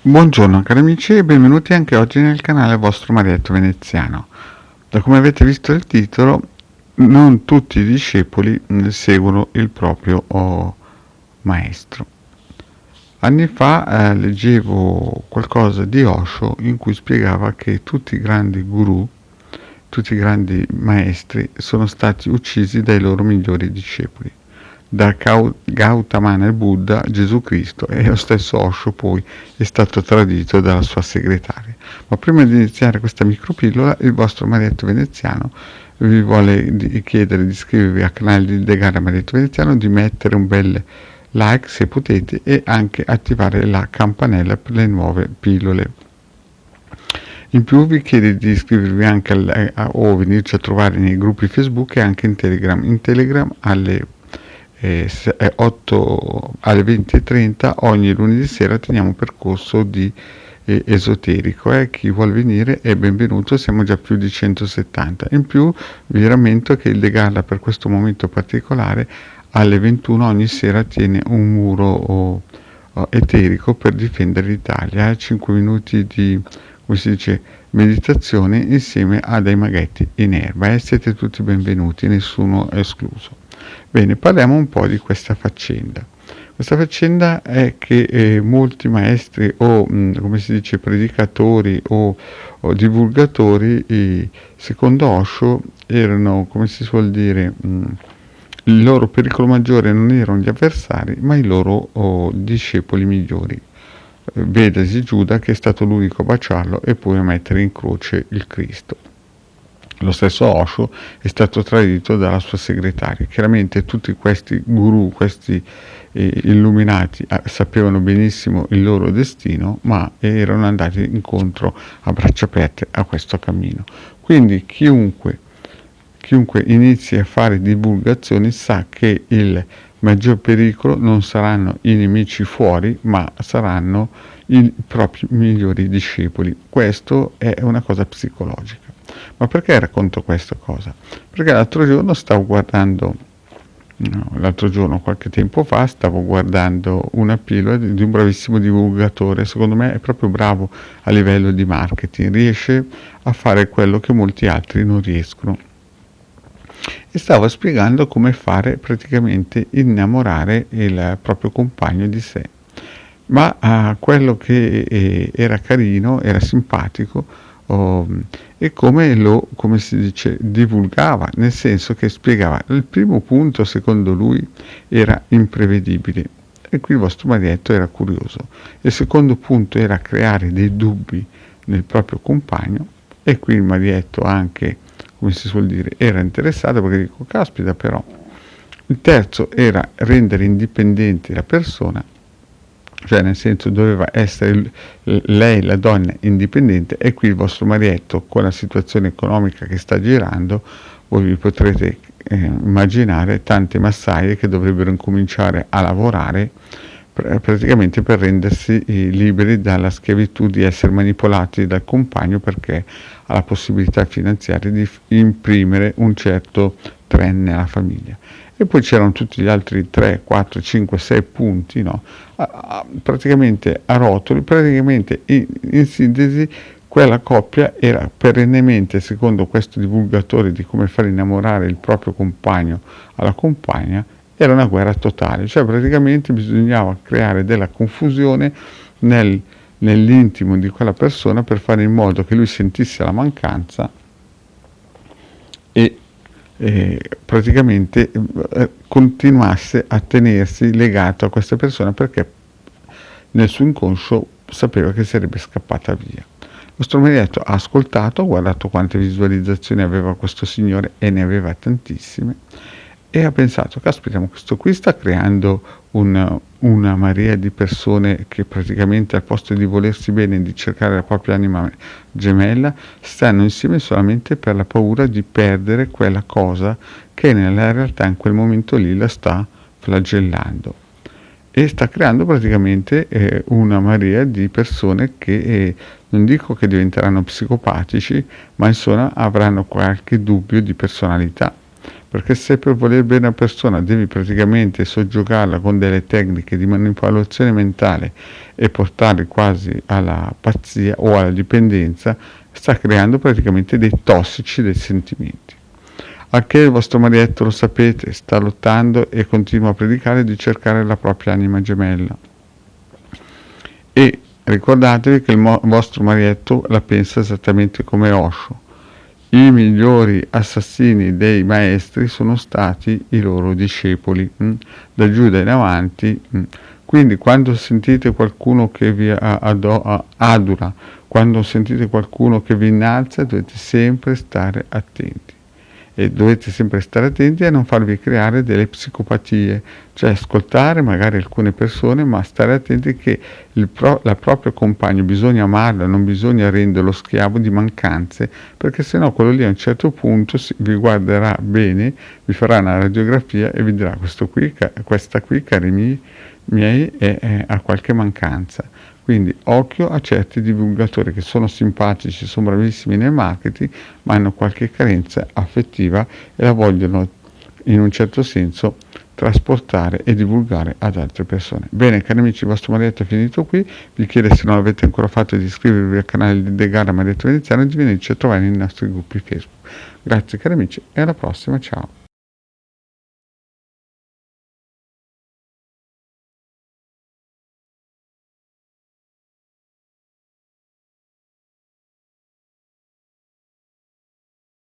Buongiorno cari amici e benvenuti anche oggi nel canale vostro Marietto Veneziano. Da come avete visto il titolo, non tutti i discepoli seguono il proprio maestro. Anni fa leggevo qualcosa di Osho in cui spiegava che tutti i grandi guru, tutti i grandi maestri sono stati uccisi dai loro migliori discepoli. Da Gautamana il Buddha, Gesù Cristo, e lo stesso Osho poi è stato tradito dalla sua segretaria. Ma prima di iniziare questa micropillola, il vostro Marietto Veneziano vi vuole chiedere di iscrivervi al canale di Degara Marietto Veneziano, di mettere un bel like se potete e anche attivare la campanella per le nuove pillole. In più vi chiede di iscrivervi anche o venirci a trovare nei gruppi Facebook e anche in Telegram. In Telegram alle 8 alle 20:30 ogni lunedì sera teniamo un percorso di esoterico. Chi vuole venire è benvenuto, siamo già più di 170. In più vi rammento che il De Galla per questo momento particolare alle 21 ogni sera tiene un muro eterico per difendere l'Italia, 5 minuti di, come si dice, meditazione insieme a dei maghetti in erba, siete tutti benvenuti, nessuno escluso. Bene, parliamo un po' di questa faccenda. Questa faccenda è che molti maestri o, come si dice, predicatori o divulgatori, secondo Osho, erano, come si suol dire, il loro pericolo maggiore non erano gli avversari, ma i loro discepoli migliori. Vedasi Giuda, che è stato l'unico a baciarlo e poi a mettere in croce il Cristo. Lo stesso Osho è stato tradito dalla sua segretaria. Chiaramente tutti questi guru, questi illuminati sapevano benissimo il loro destino, ma erano andati incontro a braccia aperte a questo cammino. Quindi chiunque inizi a fare divulgazioni sa che il maggior pericolo non saranno i nemici fuori, ma saranno i propri migliori discepoli. Questo è una cosa psicologica. Ma perché racconto questa cosa? Perché qualche tempo fa, stavo guardando una pillola di un bravissimo divulgatore. Secondo me è proprio bravo a livello di marketing, riesce a fare quello che molti altri non riescono. E stava spiegando come fare praticamente innamorare il proprio compagno di sé. Ma quello che era carino, era simpatico, e come si dice, divulgava, nel senso che spiegava. Il primo punto, secondo lui, era imprevedibile, e qui il vostro Marietto era curioso. Il secondo punto era creare dei dubbi nel proprio compagno, e qui il Marietto anche, come si suol dire, era interessato, perché dico, caspita però. Il terzo era rendere indipendente la persona, cioè nel senso doveva essere lei la donna indipendente, e qui il vostro Marietto, con la situazione economica che sta girando, voi vi potrete immaginare tante massaie che dovrebbero incominciare a lavorare praticamente per rendersi liberi dalla schiavitù di essere manipolati dal compagno, perché ha la possibilità finanziaria di imprimere un certo trend nella famiglia. E poi c'erano tutti gli altri 3, 4, 5, 6 punti, no? Praticamente a rotoli, praticamente in sintesi quella coppia era perennemente, secondo questo divulgatore di come far innamorare il proprio compagno alla compagna, era una guerra totale, cioè praticamente bisognava creare della confusione nell'intimo di quella persona per fare in modo che lui sentisse la mancanza e praticamente continuasse a tenersi legato a questa persona, perché nel suo inconscio sapeva che sarebbe scappata via. Lo Marietto ha ascoltato, ha guardato quante visualizzazioni aveva questo signore, e ne aveva tantissime, e ha pensato, caspita, questo qui sta creando una marea di persone che praticamente al posto di volersi bene e di cercare la propria anima gemella, stanno insieme solamente per la paura di perdere quella cosa che nella realtà in quel momento lì la sta flagellando, e sta creando praticamente una marea di persone che non dico che diventeranno psicopatici, ma insomma avranno qualche dubbio di personalità. perché se per voler bene a una persona devi praticamente soggiogarla con delle tecniche di manipolazione mentale e portarli quasi alla pazzia o alla dipendenza, sta creando praticamente dei tossici dei sentimenti. Anche il vostro marietto, lo sapete, sta lottando e continua a predicare di cercare la propria anima gemella. E ricordatevi che il vostro marietto la pensa esattamente come Osho. I migliori assassini dei maestri sono stati i loro discepoli, da Giuda in avanti. Quindi quando sentite qualcuno che vi adula, quando sentite qualcuno che vi innalza, dovete sempre stare attenti. E dovete sempre stare attenti a non farvi creare delle psicopatie, cioè ascoltare magari alcune persone, ma stare attenti che la propria compagno bisogna amarla, non bisogna renderlo schiavo di mancanze, perché sennò quello lì a un certo punto vi guarderà bene, vi farà una radiografia e vi dirà questa qui, cari miei, ha qualche mancanza. Quindi occhio a certi divulgatori che sono simpatici, sono bravissimi nel marketing, ma hanno qualche carenza affettiva e la vogliono in un certo senso trasportare e divulgare ad altre persone. Bene, cari amici, il vostro marietto è finito qui. Vi chiedo, se non l'avete ancora fatto, di iscrivervi al canale di De Gara Marietto Veneziano e di venirci a trovare nei nostri gruppi Facebook. Grazie cari amici e alla prossima, ciao.